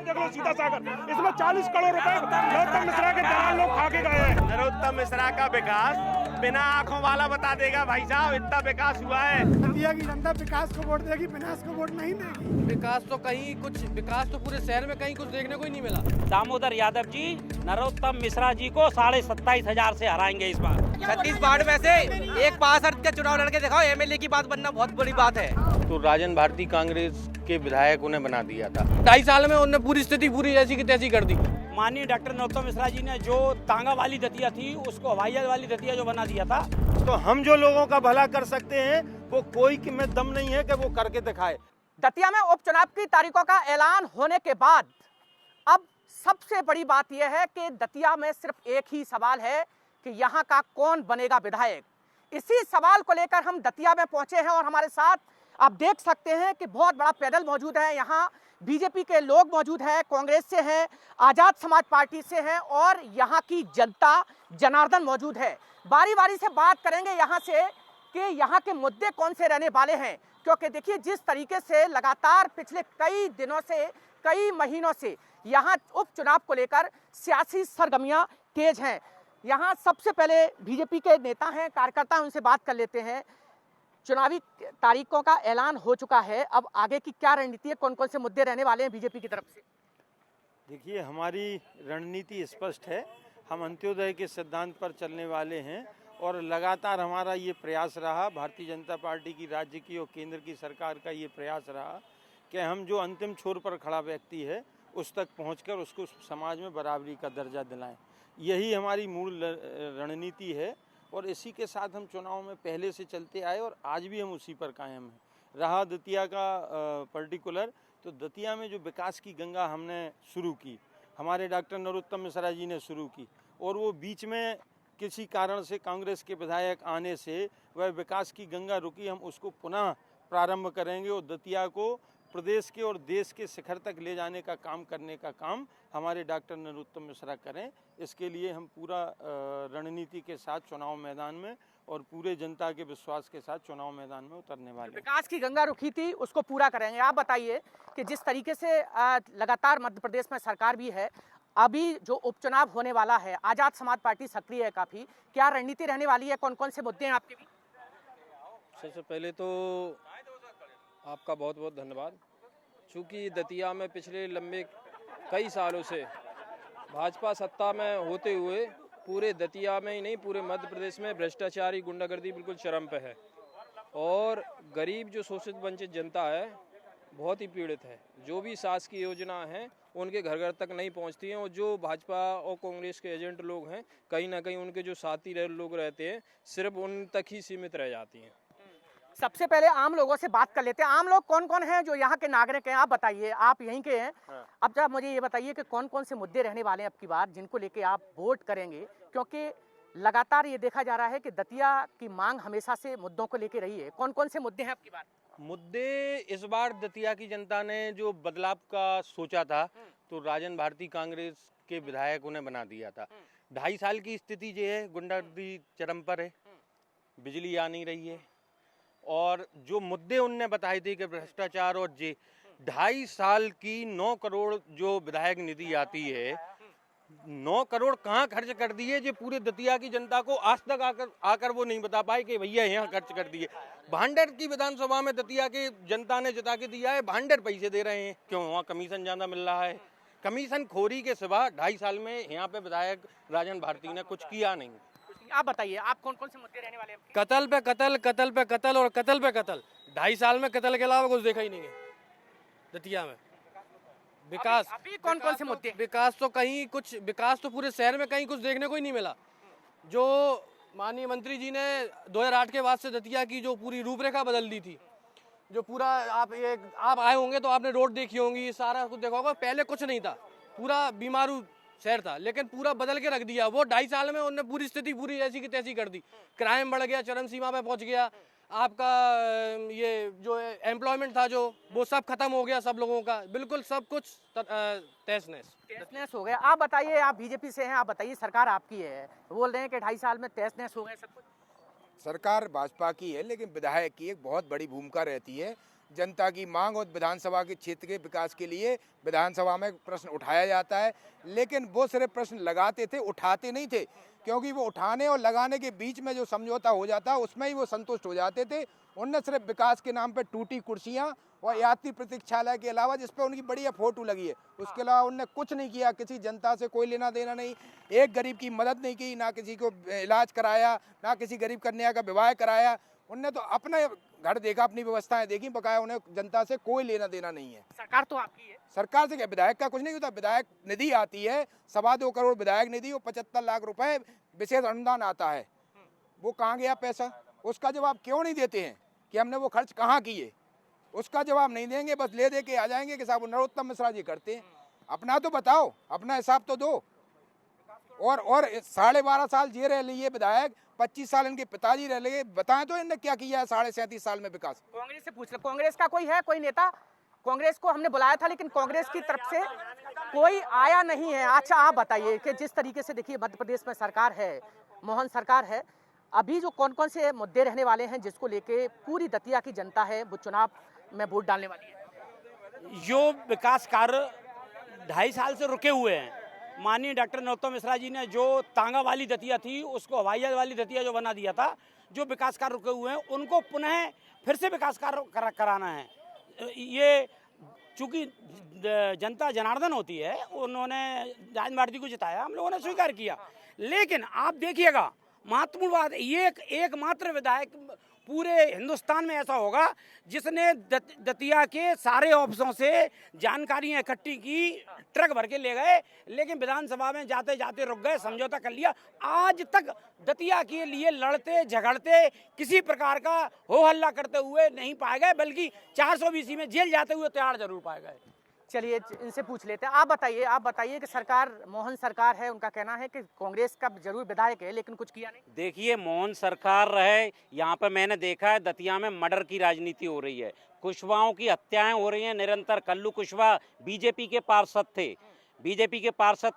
देख लो सीता सागर, इसमें 40 करोड़ रुपए नरोत्तम मिश्रा के दलाल लोग खा के गए हैं। नरोत्तम मिश्रा का विकास बिना आंखों वाला बता देगा भाई साहब, इतना विकास हुआ है। दतिया की जनता विकास को वोट देगी, विनाश को वोट नहीं देगी। विकास तो पूरे शहर में कहीं कुछ देखने को ही नहीं मिला। दामोदर यादव जी नरोत्तम मिश्रा जी को 27,500 से हराएंगे इस बार। 36 वार्ड में से एक पार्षद का चुनाव लड़के दिखाओ, एमएलए की बात बनना बहुत बड़ी बात है। तो राजन भारती कांग्रेस के विधायक उन्हें बना दिया था। 2.5 साल में उन्होंने पूरी स्थिति पूरी जैसी की तैसी कर दी। माननीय डॉक्टर नरोत्तम मिश्रा जी ने जो तांगा वाली दतिया थी उसको हवाई जहाज वाली दतिया जो बना दिया था। तो हम जो लोगों का भला कर सकते हैं वो कोई में दम नहीं है कि वो करके दिखाए। दतिया में उपचुनाव की तारीखों का ऐलान होने के बाद अब सबसे बड़ी बात यह है कि दतिया में सिर्फ एक ही सवाल है कि यहाँ का कौन बनेगा विधायक। इसी सवाल को लेकर हम दतिया में पहुंचे हैं और हमारे साथ आप देख सकते हैं कि बहुत बड़ा पैनल मौजूद है। यहाँ बीजेपी के लोग मौजूद हैं, कांग्रेस से हैं, आजाद समाज पार्टी से हैं और यहाँ की जनता जनार्दन मौजूद है। बारी बारी से बात करेंगे यहाँ से कि यहाँ के मुद्दे कौन से रहने वाले हैं, क्योंकि देखिए जिस तरीके से लगातार पिछले कई दिनों से, कई महीनों से यहाँ उपचुनाव को लेकर सियासी सरगर्मियाँ तेज हैं। यहाँ सबसे पहले बीजेपी के नेता हैं, कार्यकर्ता हैं, उनसे बात कर लेते हैं। चुनावी तारीखों का ऐलान हो चुका है, अब आगे की क्या रणनीति है, कौन कौन से मुद्दे रहने वाले हैं बीजेपी की तरफ से? देखिए, हमारी रणनीति स्पष्ट है। हम अंत्योदय के सिद्धांत पर चलने वाले हैं और लगातार हमारा ये प्रयास रहा, भारतीय जनता पार्टी की राज्य की और केंद्र की सरकार का ये प्रयास रहा कि हम जो अंतिम छोर पर खड़ा व्यक्ति है उस तक पहुंचकर उसको समाज में बराबरी का दर्जा दिलाएं। यही हमारी मूल रणनीति है और इसी के साथ हम चुनाव में पहले से चलते आए और आज भी हम उसी पर कायम हैं। रहा दतिया का पर्टिकुलर, तो दतिया में जो विकास की गंगा हमने शुरू की, हमारे डॉक्टर नरोत्तम मिश्रा जी ने शुरू की और वो बीच में किसी कारण से कांग्रेस के विधायक आने से वह विकास की गंगा रुकी। हम उसको पुनः प्रारंभ करेंगे और दतिया को प्रदेश के और देश के शिखर तक ले जाने का काम करने का काम हमारे डॉक्टर नरोत्तम मिश्रा करें। इसके लिए हम पूरा रणनीति के साथ चुनाव मैदान में और पूरे जनता के विश्वास के साथ चुनाव मैदान में उतरने वाले हैं। विकास की गंगा रुकी थी, उसको पूरा करेंगे। आप बताइए कि जिस तरीके से लगातार मध्य प्रदेश में सरकार भी है, अभी जो उपचुनाव होने वाला है, आजाद समाज पार्टी सक्रिय है काफी, क्या रणनीति रहने वाली है, कौन कौन से मुद्दे हैं आपके भी? सबसे पहले तो आपका बहुत बहुत धन्यवाद। चूँकि दतिया में पिछले लंबे कई सालों से भाजपा सत्ता में होते हुए पूरे दतिया में ही नहीं पूरे मध्य प्रदेश में भ्रष्टाचारी गुंडागर्दी बिल्कुल चरम पे है और गरीब जो शोषित वंचित जनता है बहुत ही पीड़ित है। जो भी शासकीय योजना है उनके घर घर तक नहीं पहुंचती हैं और जो भाजपा और कांग्रेस के एजेंट लोग हैं कहीं ना कहीं उनके जो साथी लोग रहते हैं सिर्फ उन तक ही सीमित रह जाती हैं। सबसे पहले आम लोगों से बात कर लेते हैं। आम लोग कौन कौन हैं जो यहाँ के नागरिक हैं, आप बताइए, आप यहीं के हैं। अब जब मुझे ये बताइए कि कौन कौन से मुद्दे रहने वाले हैं अब की बार जिनको लेके आप वोट करेंगे, क्योंकि लगातार ये देखा जा रहा है कि दतिया की मांग हमेशा से मुद्दों को लेके रही है। कौन कौन से मुद्दे हैं अब की बार? मुद्दे इस बार दतिया की जनता ने जो बदलाव का सोचा था तो राजन भारती कांग्रेस के विधायक उन्हें बना दिया था। 2.5 साल की स्थिति जो है गुंडागर्दी चरम पर है, बिजली आ नहीं रही है और जो मुद्दे उनने बताए थे कि भ्रष्टाचार और 2.5 साल की 9 करोड़ जो विधायक निधि आती है, 9 करोड़ कहाँ खर्च कर दिए जो पूरे दतिया की जनता को आज तक आकर वो नहीं बता पाए कि भैया यहाँ खर्च कर दिए। भांडर की विधानसभा में दतिया की जनता ने जता के दिया है, भांडर पैसे दे रहे हैं, क्यों? वहाँ कमीशन ज़्यादा मिल रहा है। कमीशन खोरी के सिवा 2.5 साल में यहाँ पे विधायक राजन भारती ने कुछ किया नहीं। आप बताइए, आप कौन कौन से मुद्दे रहने वाले हैं? कत्ल पे कत्ल, कत्ल पे कत्ल और कत्ल पे कत्ल। 2.5 साल में कत्ल के अलावा कुछ देखा ही नहीं है दतिया में। विकास अभी कौन कौन से मुद्दे? विकास तो पूरे शहर में कहीं कुछ देखने को ही नहीं मिला। जो माननीय मंत्री जी ने 2008 के बाद से दतिया की जो पूरी रूपरेखा बदल दी थी, जो पूरा आप आए होंगे तो आपने रोड देखी होंगी, सारा कुछ देखा होगा। पहले कुछ नहीं था, पूरा बीमारू शहर था, लेकिन पूरा बदल के रख दिया। वो 2.5 साल में उन्होंने पूरी स्थिति पूरी ऐसी की तैसी कर दी। क्राइम बढ़ गया, चरम सीमा पे पहुंच गया। आपका ये जो एम्प्लॉयमेंट था जो वो सब खत्म हो गया, सब लोगों का बिल्कुल सब कुछ तहस नहस हो गया। आप बताइए, आप बीजेपी से हैं, आप बताइए, सरकार आपकी है, बोल रहे हैं कि 2.5 साल में तहस नहस हो गए सब कुछ। सरकार भाजपा की है लेकिन विधायक की एक बहुत बड़ी भूमिका रहती है। जनता की मांग और विधानसभा के क्षेत्र के विकास के लिए विधानसभा में प्रश्न उठाया जाता है, लेकिन वो सिर्फ प्रश्न लगाते थे, उठाते नहीं थे, क्योंकि वो उठाने और लगाने के बीच में जो समझौता हो जाता उसमें ही वो संतुष्ट हो जाते थे। उनने सिर्फ विकास के नाम पे टूटी कुर्सियां और यात्री प्रतीक्षालय के अलावा, जिस पे उनकी बढ़िया फोटो लगी है, उसके अलावा उनने कुछ नहीं किया। किसी जनता से कोई लेना देना नहीं, एक गरीब की मदद नहीं की, ना किसी को इलाज कराया, ना किसी गरीब कन्या का विवाह कराया। उनने तो अपना घर देखा, अपनी व्यवस्थाएं देखी, बकाया उन्हें जनता से कोई लेना देना नहीं है। सरकार तो आपकी है। सरकार से क्या, विधायक का कुछ नहीं होता। विधायक निधि आती है, 2.25 करोड़ विधायक निधि और 75 लाख रुपए विशेष अनुदान आता है। वो कहाँ गया पैसा? उसका जवाब क्यों नहीं देते हैं कि हमने वो खर्च कहाँ किए? उसका जवाब नहीं देंगे, बस ले दे के आ जाएंगे कि साहब नरोत्तम मिश्रा जी करते हैं। अपना तो बताओ, अपना हिसाब तो दो। और 12.5 साल जी रह लिए विधायक, 25 साल इनके पिताजी रह लिए, बताएं तो इनने क्या किया है 37.5 साल में विकास। कांग्रेस से पूछ ले, कांग्रेस का कोई है, कोई नेता? कांग्रेस को हमने बुलाया था, लेकिन कांग्रेस की तरफ से कोई आया नहीं है। अच्छा, आप बताइए कि जिस तरीके से देखिए मध्य प्रदेश में सरकार है, मोहन सरकार है, अभी जो कौन कौन से मुद्दे रहने वाले हैं जिसको लेके पूरी दतिया की जनता है वो चुनाव में वोट डालने वाली है? जो विकास कार्य 2.5 साल से रुके हुए हैं, माननीय डॉक्टर नरोत्तम मिश्रा जी ने जो तांगा वाली दतिया थी उसको हवाई जहाज वाली दतिया जो बना दिया था, जो विकास कार्य रुके हुए हैं उनको पुनः फिर से विकास कार्य कराना है। ये चूंकि जनता जनार्दन होती है, उन्होंने राजन भारती को जिताया, हम लोगों ने स्वीकार किया। लेकिन आप देखिएगा, महत्वपूर्ण बात, ये एकमात्र विधायक पूरे हिंदुस्तान में ऐसा होगा जिसने दतिया के सारे ऑफिसों से जानकारियां इकट्ठी की, ट्रक भर के ले गए, लेकिन विधानसभा में जाते जाते रुक गए, समझौता कर लिया। आज तक दतिया के लिए लड़ते झगड़ते किसी प्रकार का हो हल्ला करते हुए नहीं पाए गए, बल्कि 420 में जेल जाते हुए तैयार जरूर पाए गए। चलिए इनसे पूछ लेते हैं। आप बताइए कि सरकार, मोहन सरकार है, उनका कहना है कि कांग्रेस का जरूर विधायक है लेकिन कुछ किया नहीं। देखिए, मोहन सरकार रहे, यहाँ पे मैंने देखा है दतिया में मर्डर की राजनीति हो रही है, कुशवाहों की हत्याएं हो रही हैं निरंतर। कल्लू कुशवाहा बीजेपी के पार्षद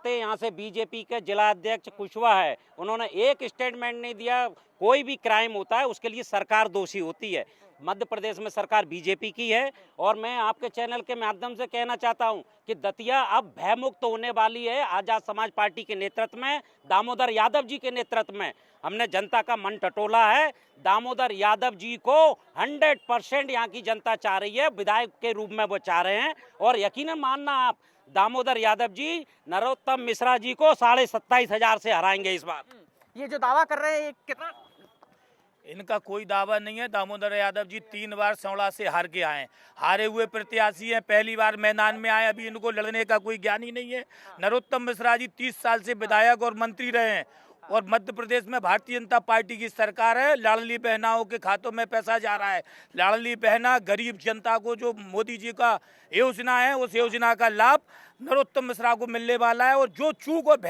थे, यहाँ से बीजेपी के जिला अध्यक्ष कुशवाहा है, उन्होंने एक स्टेटमेंट नहीं दिया। कोई भी क्राइम होता है उसके लिए सरकार दोषी होती है। मध्य प्रदेश में सरकार बीजेपी की है, और मैं आपके चैनल के माध्यम से कहना चाहता हूं कि दतिया अब भयमुक्त होने वाली है। आजाद समाज पार्टी के नेतृत्व में, दामोदर यादव जी के नेतृत्व में हमने जनता का मन टटोला है। दामोदर यादव जी को 100% यहाँ की जनता चाह रही है, विधायक के रूप में वो चाह रहे हैं। और यकीनन मानना आप, दामोदर यादव जी नरोत्तम मिश्रा जी को 27,500 से हराएंगे इस बार। ये जो दावा कर रहे हैं कितना? इनका कोई दावा नहीं है। दामोदर यादव जी 3 बार सौड़ा से हार के आए, हारे हुए प्रत्याशी हैं, पहली बार मैदान में आए, अभी इनको लड़ने का कोई ज्ञान ही नहीं है। नरोत्तम मिश्रा जी 30 साल से विधायक और मंत्री रहे हैं, और मध्य प्रदेश में भारतीय जनता पार्टी की सरकार है। लाडली बहनाओं के खातों में पैसा जा रहा है। लाडली बहना गरीब जनता को, जो मोदी जी का योजना है, उस योजना का लाभ नरोत्तम मिश्रा को मिलने वाला है। और जो चूक और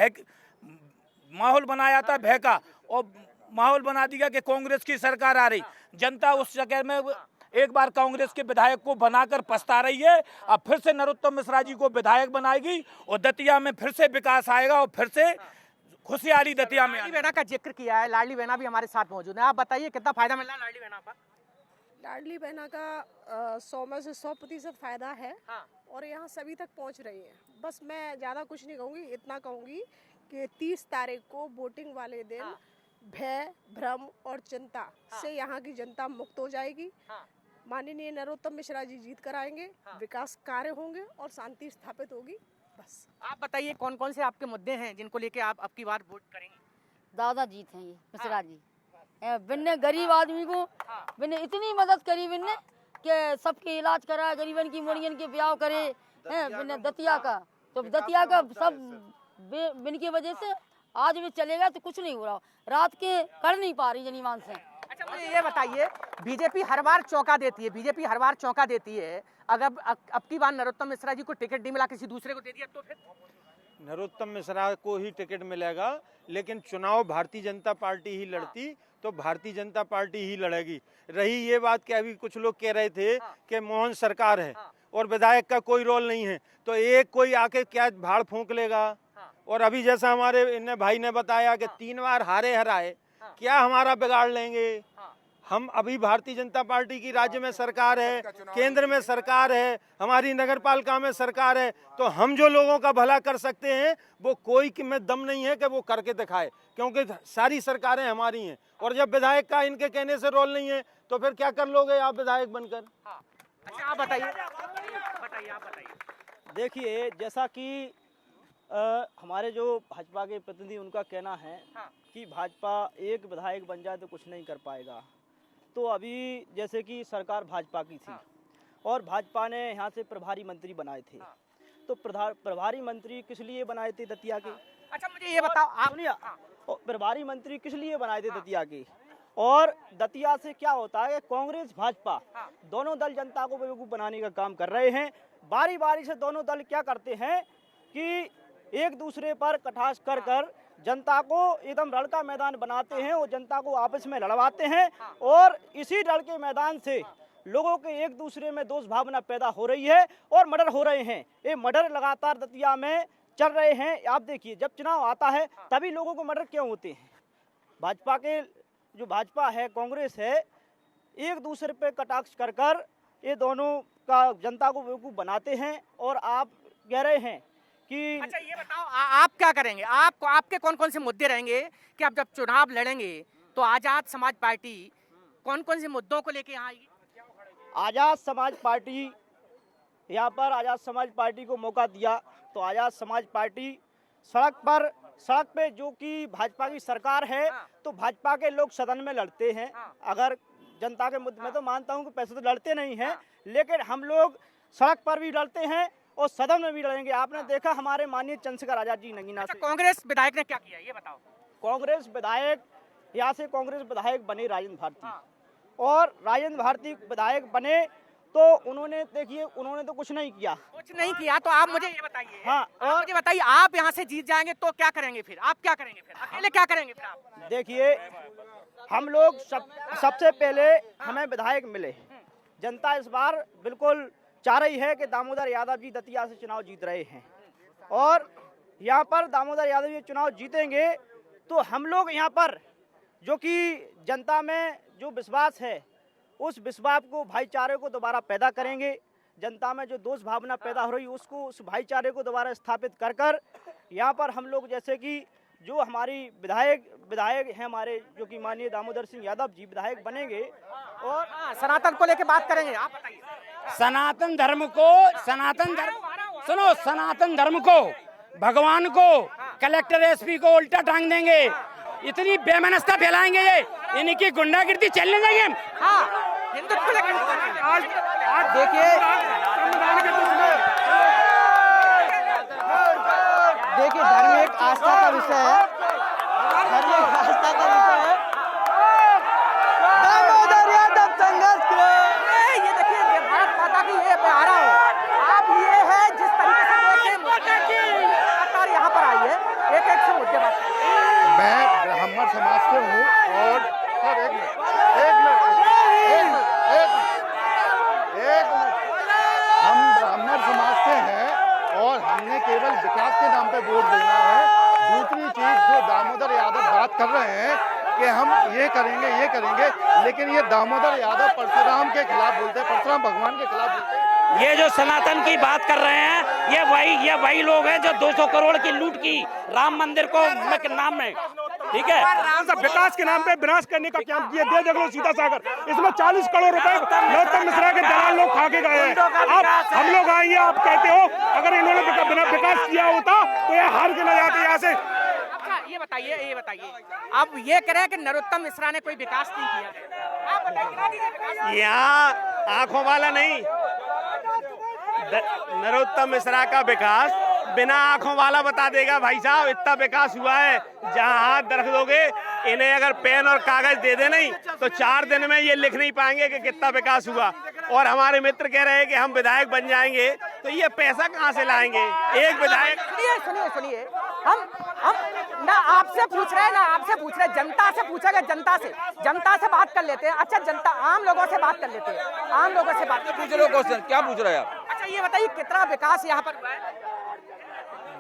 माहौल बनाया था भय का, और माहौल बना दिया कि कांग्रेस की सरकार आ रही, जनता उस जगह में एक बार कांग्रेस के विधायक को बनाकर पछता रही है। अब फिर से नरोत्तम मिश्रा जी को विधायक बनाएगी और दतिया में फिर से विकास आएगा और फिर से खुशहाली दतिया में। लाडली बहना का जिक्र किया है, लाडली बहना भी हमारे साथ मौजूद है। आप बताइए कितना फायदा मिल रहा है लाडली बहना का? लाडली बहना का 100 में से 100% फायदा है। हाँ। और यहाँ सभी तक पहुँच रही है। बस मैं ज़्यादा कुछ नहीं कहूँगी, इतना कहूँगी कि 30 तारीख को वोटिंग वाले दिन भय, भ्रम और चिंता से यहाँ की जनता मुक्त हो जाएगी। माननीय नरोत्तम मिश्रा जी जीत कर आएंगे, विकास कार्य होंगे और शांति स्थापित होगी। बस आप बताइए कौन कौन से आपके मुद्दे हैं जिनको लेके आप अब की बार वोट करेंगे? दादा जीत हैं ये मिश्रा जी। बिन्ने गरीब आदमी को बिन्ने इतनी मदद करी, बिन्ने कि सबके इलाज करा, गरीबन की मुड़ियन के ब्याह करे, बिन्ने दतिया का, तो दतिया का सब बिन की वजह से आज भी चलेगा तो कुछ नहीं हो रहा। रात के कर नहीं पा रही जनीमान से। अच्छा, मुझे ये बताइए, बीजेपी हर बार चौंका देती है, अगर अब की बार नरोत्तम मिश्रा जी को टिकट नहीं मिला, किसी दूसरे को दे दिया तो फिर? नरोत्तम मिश्रा को ही टिकट मिलेगा, लेकिन चुनाव भारतीय जनता पार्टी ही लड़ती तो भारतीय जनता पार्टी ही लड़ेगी। रही ये बात कि अभी कुछ लोग कह रहे थे कि मोहन सरकार है और विधायक का कोई रोल नहीं है, तो एक कोई आके क्या भाड़ फूंक लेगा। और अभी जैसा हमारे इन भाई ने बताया कि 3 बार हारे हराए, क्या हमारा बिगाड़ लेंगे? हम अभी भारतीय जनता पार्टी की राज्य में सरकार है, केंद्र में सरकार है, हमारी नगर पालिका में सरकार है, तो हम जो लोगों का भला कर सकते हैं वो कोई में दम नहीं है कि वो करके दिखाए, क्योंकि सारी सरकारें हमारी हैं। और जब विधायक का इनके कहने से रोल नहीं है तो फिर क्या कर लोगे आप विधायक बनकर? अच्छा आप बताइए, आप बताइए। देखिए, जैसा कि हमारे जो भाजपा के प्रतिनिधि उनका कहना है कि भाजपा एक विधायक बन जाए तो कुछ नहीं कर पाएगा। तो अभी जैसे कि सरकार भाजपा की थी और भाजपा ने यहाँ से प्रभारी मंत्री बनाए थे, तो प्रभारी मंत्री किस लिए बनाए थे दतिया के? अच्छा मुझे ये बताओ, आप सुनिए, प्रभारी मंत्री किस लिए बनाए थे दतिया के? और दतिया से क्या होता है, कांग्रेस भाजपा दोनों दल जनता को बेवकूफ़ बनाने का काम कर रहे हैं। बारी बारी से दोनों दल क्या करते हैं कि एक दूसरे पर कटाक्ष कर कर जनता को एकदम रण का मैदान बनाते हैं और जनता को आपस में लड़वाते हैं, और इसी रण के मैदान से लोगों के एक दूसरे में दोष भावना पैदा हो रही है और मर्डर हो रहे हैं। ये मर्डर लगातार दतिया में चल रहे हैं। आप देखिए, जब चुनाव आता है तभी लोगों को मर्डर क्यों होते हैं? भाजपा के जो भाजपा है, कांग्रेस है, एक दूसरे पे कटाक्ष कर कर ये दोनों का जनता को बेवकूफ़ बनाते हैं। और आप कह रहे हैं कि अच्छा ये बताओ, आप क्या करेंगे? आपके कौन कौन से मुद्दे रहेंगे कि आप जब चुनाव लड़ेंगे तो आजाद समाज पार्टी कौन कौन से मुद्दों को लेके यहाँ आएगी? आजाद समाज पार्टी यहाँ पर आजाद समाज पार्टी को मौका दिया तो आजाद समाज पार्टी सड़क पे जो कि भाजपा की सरकार है तो भाजपा के लोग सदन में लड़ते हैं। अगर जनता के मुद्दे, मैं तो मानता हूँ कि पैसे तो लड़ते नहीं हैं, लेकिन हम लोग सड़क पर भी लड़ते हैं और सदन में भी लड़ेंगे। आपने देखा हमारे माननीय चंद्रशेखर आजाद जी नगीना से। कांग्रेस विधायक ने क्या किया ये बताओ? कांग्रेस विधायक, यहाँ से कांग्रेस विधायक बने राजेंद्र भारती, और राजेंद्र भारती विधायक बने तो उन्होंने, देखिए, उन्होंने तो कुछ नहीं किया। तो आप मुझे ये बताइए, हाँ, और मुझे बताइए, आप यहाँ से जीत जाएंगे तो क्या करेंगे फिर? आप क्या करेंगे फिर? अकेले क्या करेंगे फिर आप? देखिए, हम लोग सबसे पहले हमें विधायक मिले। जनता इस बार बिल्कुल चाह रही है कि दामोदर यादव जी दतिया से चुनाव जीत रहे हैं, और यहाँ पर दामोदर यादव जी चुनाव जीतेंगे तो हम लोग यहाँ पर जो कि जनता में जो विश्वास है उस विश्वास को, भाईचारे को दोबारा पैदा करेंगे। जनता में जो दोष भावना पैदा हो रही है उसको, उस भाईचारे को दोबारा स्थापित कर कर यहाँ पर हम लोग, जैसे कि जो हमारी विधायक हैं हमारे, जो कि माननीय दामोदर सिंह यादव जी विधायक बनेंगे, और सनातन को लेके बात करेंगे। आप बताइए। सनातन धर्म को, भगवान को, कलेक्टर एसपी को उल्टा टांग देंगे। इतनी बेमनस्ता फैलाएंगे ये, इनकी गुंडागिर्दी चलने देंगे हम। हिंदुत्व आज देखिए धर्म एक आस्था का विषय है, धर्म एक आस्था का विषय है। दामोदर यादव संघर्ष ये देखिए, भारत माता की ये मैं आ रहा हूँ। आप ये है जिस तरीके से लगातार यहाँ पर आई है, एक से मुद्दे बात। मैं ब्राह्मण समाज से हूँ और सर एक मिनट हम ब्राह्मण समाज से हैं और हमने केवल विकास के नाम पे वोट देना है। दूसरी चीज जो दामोदर यादव बात कर रहे हैं कि हम ये करेंगे, लेकिन ये दामोदर यादव परशुराम के खिलाफ बोलते हैं, परशुराम भगवान के खिलाफ बोलते हैं। ये जो सनातन की बात कर रहे हैं ये वही लोग हैं जो 200 करोड़ की लूट की राम मंदिर को नाम में, ठीक है, विकास के नाम पे विनाश करने का काम किया। देख लो सीता सागर, इसमें 40 करोड़ रुपए नरोत्तम मिश्रा के दलाल लोग खा के गए हैं। आप हम लोग आएंगे, आप कहते हो अगर इन्होंने विकास किया होता तो ये हार के न जाते यहाँ से। अच्छा ये बताइए, आप ये कह रहे हैं कि नरोत्तम मिश्रा ने कोई विकास नहीं किया? आप बताइए। यहाँ आंखों वाला नहीं, नरोत्तम मिश्रा का विकास बिना आंखों वाला बता देगा। भाई साहब, इतना विकास हुआ है, जहाँ हाथ रख दोगे, इन्हें अगर पेन और कागज दे दे नहीं तो 4 दिन में ये लिख नहीं पाएंगे कि कितना विकास हुआ। और हमारे मित्र कह रहे हैं कि हम विधायक बन जाएंगे, तो ये पैसा कहाँ से लाएंगे? एक विधायक, सुनिए, हम ना आपसे पूछ रहे, जनता से पूछेगा, जनता से बात कर लेते हैं। अच्छा, जनता, आम लोगों से बात कर लेते हैं, पूछ लो क्वेश्चन, क्या पूछ रहे हैं आप? अच्छा ये बताइए, कितना विकास यहाँ पर हुआ है?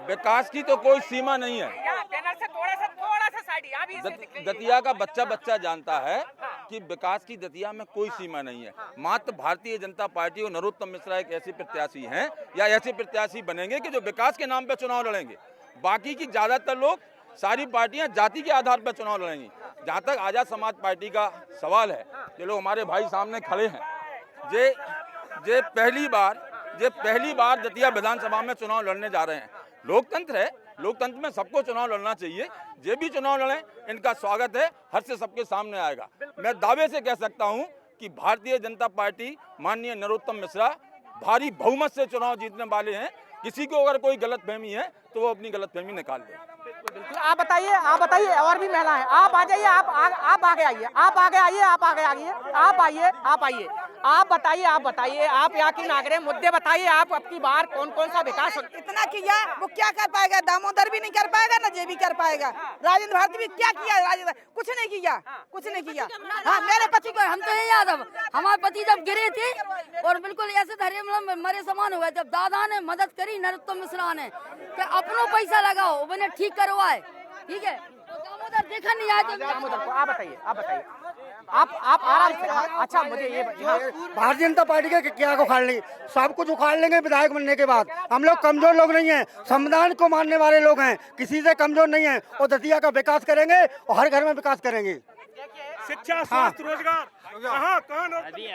विकास की तो कोई सीमा नहीं है। बैनर से थोड़ा सा साइड, दतिया का बच्चा जानता है कि विकास की दतिया में कोई सीमा नहीं है। मात्र भारतीय जनता पार्टी और नरोत्तम मिश्रा एक ऐसे प्रत्याशी हैं या ऐसे प्रत्याशी बनेंगे कि जो विकास के नाम पर चुनाव लड़ेंगे। बाकी की ज्यादातर लोग, सारी पार्टियां जाति के आधार पर चुनाव लड़ेंगी। जहां तक आजाद समाज पार्टी का सवाल है, जो लोग हमारे भाई सामने खड़े हैं, जे पहली बार दतिया विधानसभा में चुनाव लड़ने जा रहे हैं। लोकतंत्र है, लोकतंत्र में सबको चुनाव लड़ना चाहिए। जे भी चुनाव लड़े, इनका स्वागत है, हर से सबके सामने आएगा। मैं दावे से कह सकता हूं कि भारतीय जनता पार्टी, माननीय नरोत्तम मिश्रा भारी बहुमत से चुनाव जीतने वाले हैं। किसी को अगर कोई गलतफहमी है तो वो अपनी गलतफहमी निकाल दे। बिल्कुल, आप बताइए और भी महिला हैं। आप आ जाइए, आप आगे आइए, आप आइए, आप बताइए, आप यहाँ की नागरिक मुद्दे बताइए। आप अब की बार कौन कौन सा विकास इतना किया, वो क्या कर पाएगा? दामोदर भी नहीं कर पाएगा, ना जे भी कर पाएगा। राजेंद्र भारती भी क्या किया? राजेंद्र कुछ नहीं किया। हाँ, मेरे पति को हम तो नहीं याद, हमारे पति जब गिरे थे और बिल्कुल ऐसे धैर्य मरे समान हुए, जब दादा ने मदद करी नरोत्तम मिश्रा ने कि अपनो पैसा लगाओ, मैंने ठीक करवाए। ठीक है, दामोदर देखा नहीं आया। दामोदर को आप बताइए, आप आराम से। अच्छा, मुझे ये भारतीय जनता पार्टी के क्या को उखाड़ लेंगे? सब कुछ उखाड़ लेंगे विधायक बनने के बाद। हम लोग कमजोर लोग नहीं हैं, संविधान को मानने वाले लोग हैं, किसी से कमजोर नहीं हैं। और दतिया का विकास करेंगे और हर घर में विकास करेंगे। शिक्षा, स्वास्थ्य, रोजगार,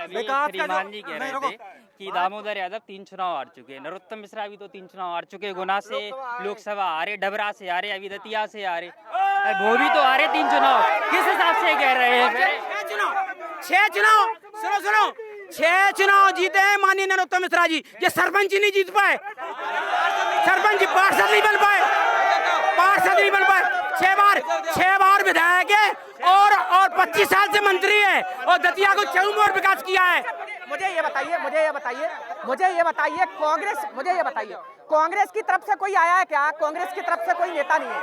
विकास श्रीमान जी कह रहे थे कि दामोदर यादव 3 चुनाव हार चुके हैं, नरोत्तम मिश्रा भी तो 3 चुनाव हार चुके, गुना से लोकसभा आ रहे, डबरा से आ रहे, अभी दतिया से आ रहे, वो भी तो आ रहे 3 चुनाव। किस हिसाब से कह रहे हैं? 6 चुनाव जीते हैं माननीय नरोत्तम मिश्रा जी। ये सरपंच ही नहीं जीत पाए, सरपंच पार्षद नहीं बन पाए। 6 बार विधायक है और 25 साल से मंत्री है और दतिया को चहुमुखी विकास किया है। मुझे ये बताइए, कांग्रेस की तरफ से कोई आया है क्या? कांग्रेस की तरफ से कोई नेता नहीं है।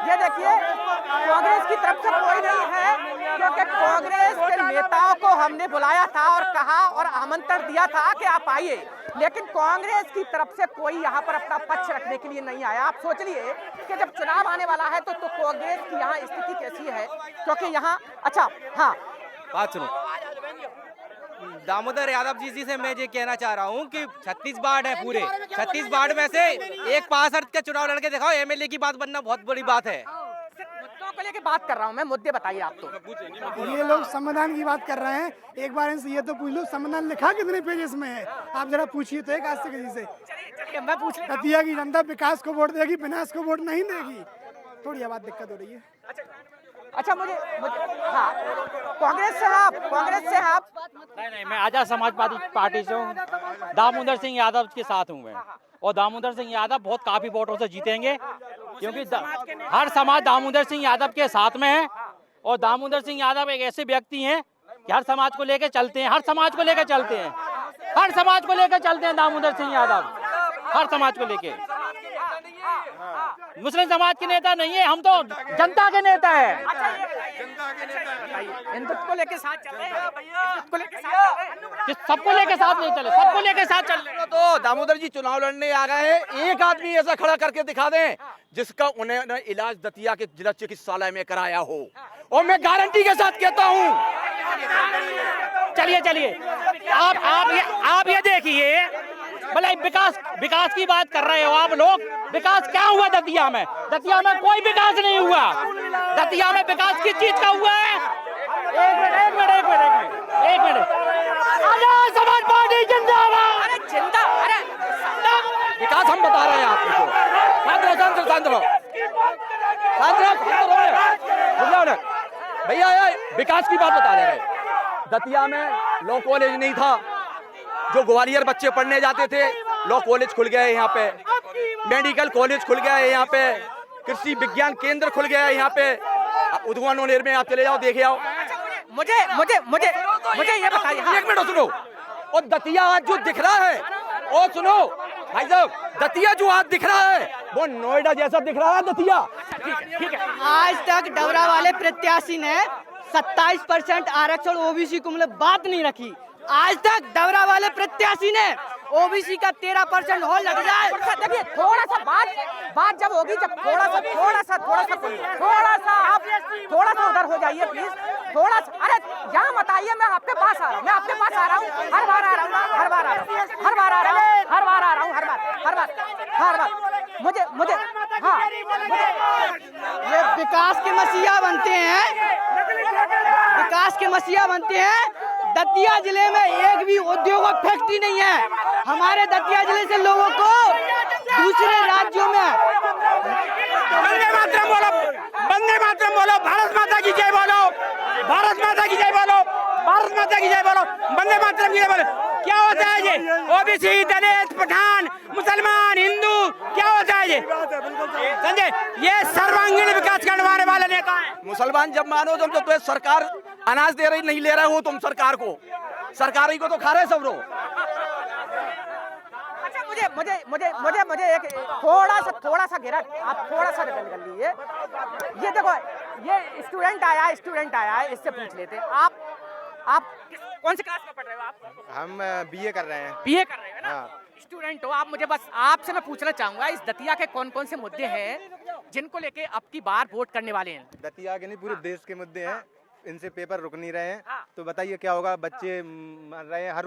ये देखिए, कांग्रेस की तरफ से कोई नहीं है, क्योंकि कांग्रेस के नेताओं को हमने बुलाया था और कहा और आमंत्रण दिया था कि आप आइए, लेकिन कांग्रेस की तरफ से कोई यहाँ पर अपना पक्ष रखने के लिए नहीं आया। आप सोच लिए कि जब चुनाव आने वाला है तो कांग्रेस की यहाँ स्थिति कैसी है, क्योंकि यहाँ अच्छा हाँ बात सुनो, दामोदर यादव जी से मैं ये कहना चाह रहा हूँ कि 36 वार्ड है, पूरे 36 वार्ड में से एक पार्षद के चुनाव लड़के दिखाओ। एमएलए की बात बनना बहुत बड़ी बात है। मुद्दों को लेकर बात कर रहा हूँ मैं, मुद्दे बताइए आप। तो ये लोग संविधान की बात कर रहे हैं। एक बार इनसे ये तो पूछ लो, संविधान लिखा कितने पेजेस में है? आप जरा पूछिए तो एक आज से किसी से। मैं पूछ रहा हूं, दतिया की जनता विकास को वोट देगी, विनाश को वोट नहीं देगी। थोड़ी आवाज दिक्कत हो रही है। अच्छा, मुझे हाँ, कांग्रेस से आप नहीं, मैं आजाद समाज पार्टी से हूँ। दामोदर सिंह यादव के साथ हूँ मैं, और दामोदर सिंह यादव बहुत काफी वोटों से जीतेंगे, क्योंकि हर समाज दामोदर सिंह यादव के साथ में है। और दामोदर सिंह यादव एक ऐसे व्यक्ति हैं कि हर समाज को लेकर चलते हैं, दामोदर सिंह यादव हर समाज को लेके। मुस्लिम समाज के नेता नहीं है, हम तो जनता के नेता है। हिंदुत्व को लेके साथ चल रहे हैं, सबको लेके साथ नहीं चले, सबको लेके साथ चल रहे। तो दामोदर जी चुनाव लड़ने आ गए हैं, एक आदमी ऐसा खड़ा करके दिखा दें जिसका उन्हें इलाज दतिया के जिला चिकित्सालय में कराया हो, और मैं गारंटी के साथ कहता हूँ। चलिए आप ये देखिए, भले विकास की बात कर रहे हो आप लोग। विकास क्या हुआ दतिया में? दतिया में कोई विकास नहीं हुआ। दतिया में विकास किस चीज का हुआ है? एक मिनट। आजाद समाज पार्टी जिंदाबाद। विकास हम बता रहे हैं आपको। शांत रहो। भैया विकास की बात बता रहे हैं। दतिया में लॉ कॉलेज नहीं था, जो ग्वालियर बच्चे पढ़ने जाते थे, लॉ कॉलेज खुल गया है यहाँ पे, मेडिकल कॉलेज खुल गया है यहाँ पे, कृषि विज्ञान केंद्र खुल गया है यहाँ पे। उद्यानोनेर में आप चले जाओ, देखे आओ। मुझे ये बताइए, एक मिनट सुनो। और दतिया आज जो दिख रहा है, और सुनो भाई साहब, दतिया जो आज दिख रहा है वो नोएडा जैसा दिख रहा है दतिया। ठीक है, आज तक डबरा वाले प्रत्याशी ने 27% आरक्षण ओबीसी को मतलब बात नहीं रखी। आज तक डबरा वाले प्रत्याशी ने ओबीसी का 13% हो लग जाए। देखिए थोड़ा सा बात जब होगी, जब थोड़ा सा आप थोड़ा सा उधर हो जाइए प्लीज, थोड़ा सा। अरे यहाँ मत आइए, मैं आपके पास आ रहा हूँ, हर बार आ रहा हूँ। मुझे हाँ, ये विकास के मसीहा बनते हैं, दतिया जिले में एक भी उद्योग फैक्ट्री नहीं है। हमारे दतिया जिले से लोगों को दूसरे राज्यों में वंदे मातरम बोलो, वंदे मातरम बोलो, भारत माता की जय बोलो, भारत माता की जय बोलो, भारत माता की जय बोलो, वंदे मातरम की जय बोलो। क्या होता है ये? ओबीसी, दलित, पठान, मुसलमान, हिंदू, क्या होता है ये? संजय, ये सर्वांगीण विकास करने वाले नेता है। मुसलमान जब मानो तुम तो सरकार अनाज दे रही, नहीं ले रहे हो तुम सरकार को, सरकारी को तो खा रहे सब लोग। मुझे एक थोड़ा सा घेरा आप थोड़ा सा निकल कर लीजिए। ये देखो, ये स्टूडेंट आया है, इससे पूछ लेते। आप कौन सी क्लास में पढ़ रहे हो आप? हम बीए कर रहे हैं। बीए कर रहे हो ना? स्टूडेंट हो आप। मुझे बस आपसे मैं पूछना चाहूंगा, इस दतिया के कौन कौन से मुद्दे हैं जिनको लेके अब की बार वोट करने वाले हैं? दतिया के नहीं, पूरे देश के मुद्दे हैं। इनसे पेपर रुक नहीं रहे हैं, तो बताइए क्या होगा। बच्चे मर रहे हैं, हर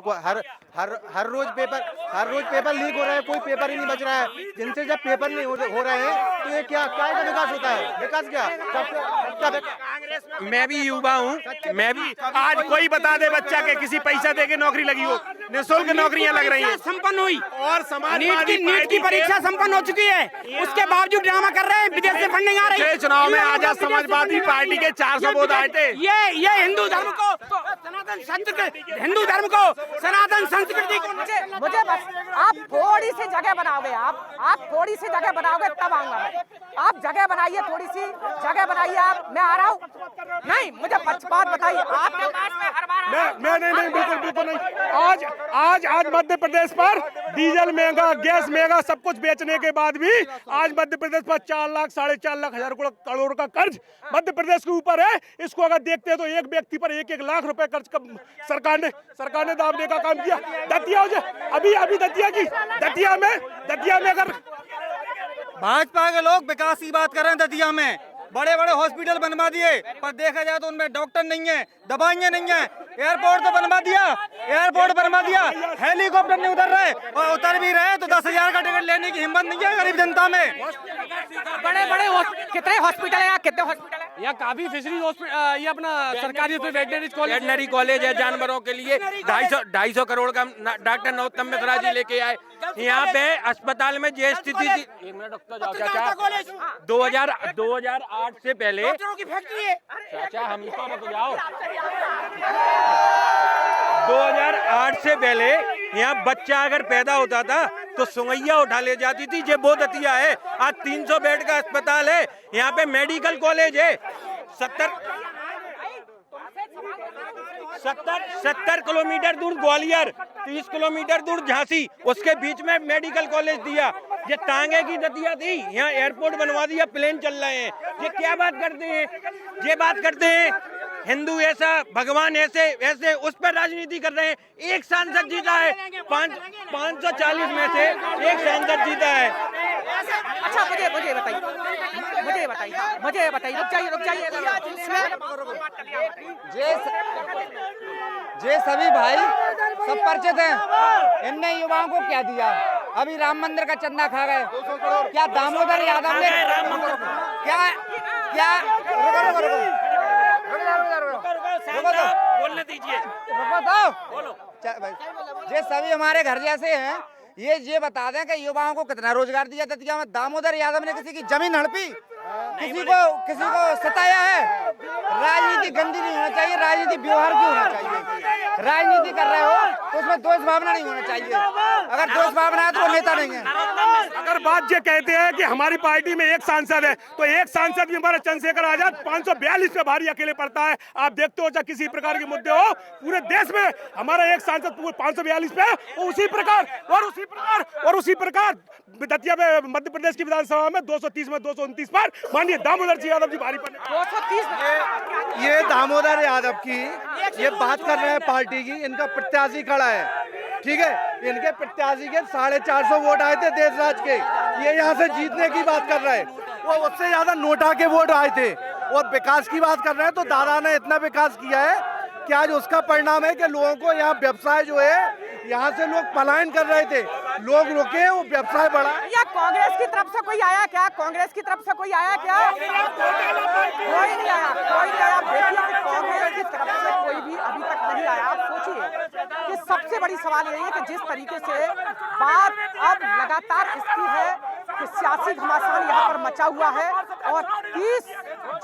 रोज पेपर लीक हो रहा है, कोई पेपर ही नहीं बच रहा है। जिनसे जब पेपर नहीं हो रहे हैं तो ये क्या का विकास होता है? विकास क्या? मैं भी युवा हूँ, मैं भी आज कोई बता दे बच्चा के किसी पैसा दे के नौकरी लगी हो, निःशुल्क नौकरियां लग रही हैं। संपन्न हुई और नीट की परीक्षा संपन्न हो चुकी है, उसके बावजूद ड्रामा कर रहे हैं, विदेश से फंडिंग आ रही है। चुनाव में आजाद समाजवादी पार्टी के 400 वोट आए थे। ये हिंदू धर्म को, सनातन संस्कृति को मुझे बस आप थोड़ी सी जगह बनाओगे, आप थोड़ी सी जगह बनाओगे तब आऊंगा मैं। आप जगह बनाइए, थोड़ी सी जगह बनाइए आप, मैं आ रहा हूँ। नहीं, मुझे बात बताइए आपके पास में हर बार नहीं, बिल्कुल नहीं। आज मध्य प्रदेश पर डीजल महंगा, गैस महंगा, सब कुछ बेचने के बाद भी आज मध्य प्रदेश पर 4 लाख 4.5 लाख हजार करोड़ का कर्ज मध्य प्रदेश के ऊपर है। इसको अगर देखते हैं तो एक व्यक्ति पर 1-1 लाख रुपए कर्ज का सरकार ने दामने का काम किया। दतिया अभी दतिया में अगर भाजपा के लोग विकास की बात कर रहे हैं, दतिया में बड़े बड़े हॉस्पिटल बनवा दिए, पर देखा जाए तो उनमें डॉक्टर नहीं है, दवाइयां नहीं है। एयरपोर्ट तो बनवा दिया, हेलीकॉप्टर नहीं उतर रहे, और उतर भी रहे तो 10,000 का टिकट लेने की हिम्मत नहीं है गरीब जनता में। बड़े कितने हॉस्पिटल है यहाँ? कितने हॉस्पिटल है यहाँ? काफी फैसिलिटी हॉस्पिटल, ये अपना सरकारी वेटनरी कॉलेज है जानवरों के लिए। 250 करोड़ का डॉक्टर नरोत्तम मिश्रा जी लेके आए। यहाँ पे अस्पताल में जो स्थिति थी, 2008 से पहले की फैक्ट्री है चाचा, हम इसको मत जाओ। 2008 से पहले यहाँ बच्चा अगर पैदा होता था तो सुंगैया उठा ले जाती थी। ये वो दतिया है। आज 300 बेड का अस्पताल है, यहाँ पे मेडिकल कॉलेज है। 70 किलोमीटर दूर ग्वालियर, 30 किलोमीटर दूर झांसी, उसके बीच में मेडिकल कॉलेज दिया। ये तांगे की दतिया थी, यहाँ एयरपोर्ट बनवा दिया, प्लेन चल रहे हैं। ये क्या बात करते हैं? ये बात करते हैं हिंदू ऐसा, भगवान ऐसे उस पर राजनीति कर रहे हैं। एक सांसद जीता है, 540 में से एक सांसद जीता है। अच्छा मुझे बताइए, रुक जाइए। जे सभी भाई सब परिचित हैं, इनने युवाओं को क्या दिया? अभी राम मंदिर का चंदा खा गए। क्या दामोदर यादव ने क्या बोलने दीजिए, बोलो। ये सभी हमारे घर जैसे हैं। ये बता दें कि युवाओं को कितना रोजगार दिया दतिया में? दामोदर यादव ने किसी की जमीन हड़पी, किसी को सताया है? राजनीति गंदी नहीं होना चाहिए, राजनीति व्यवहार की होना चाहिए। राजनीति कर रहे हो तो उसमें दोष भावना नहीं होना चाहिए। अगर दोष भावना है तो वो नेता नहीं है। अगर बात ये कहते हैं कि हमारी पार्टी में एक सांसद है, तो एक सांसद भी हमारा चंद्रशेखर आजाद 542 पे भारी अकेले पड़ता है। आप देखते हो चाहे किसी प्रकार के मुद्दे हो, पूरे देश में हमारा एक सांसद पूरे 542 पे, और उसी प्रकार दतिया में मध्य प्रदेश की विधानसभा में 230 में 229 पर माननीय दामोदर जी यादव जी भारी पड़े। 230 ये दामोदर यादव की ये बात कर रहे हैं पार्टी की, इनका प्रत्याशी खड़ा है। ठीक है, इनके प्रत्याशी के 450 वोट आए थे देश राज के, ये यहाँ से जीतने की बात कर रहे हैं, वो उससे ज्यादा नोटा के वोट आए थे। और विकास की बात कर रहे हैं तो दादा ने इतना विकास किया है कि आज उसका परिणाम है कि लोगों को यहाँ व्यवसाय जो है, यहाँ से लोग पलायन कर रहे थे, लोग रुके, वो व्यवसाय बढ़ा। या कांग्रेस की तरफ से कोई आया क्या? कांग्रेस की तरफ से कोई आया क्या? कोई नहीं आया, कोई नहीं आया। देखिए, कांग्रेस की तरफ से कोई भी अभी तक नहीं आया। आप सोचिए कि सबसे बड़ी सवाल यही है कि जिस तरीके से बात अब लगातार इसकी है कि सियासी घमासान यहाँ पर मचा हुआ है और 30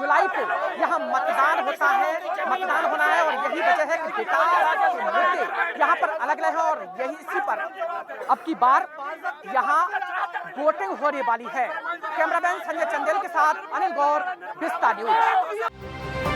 जुलाई को यहाँ मतदान होता है, मतदान होना है, और यही वजह है कि विकास के मुद्दे यहाँ पर अलग अलग हैं और यही इसी पर अब की बार यहाँ वोटिंग होने वाली है। कैमरामैन संजय चंदेल के साथ अनिल गौर, विस्तार न्यूज।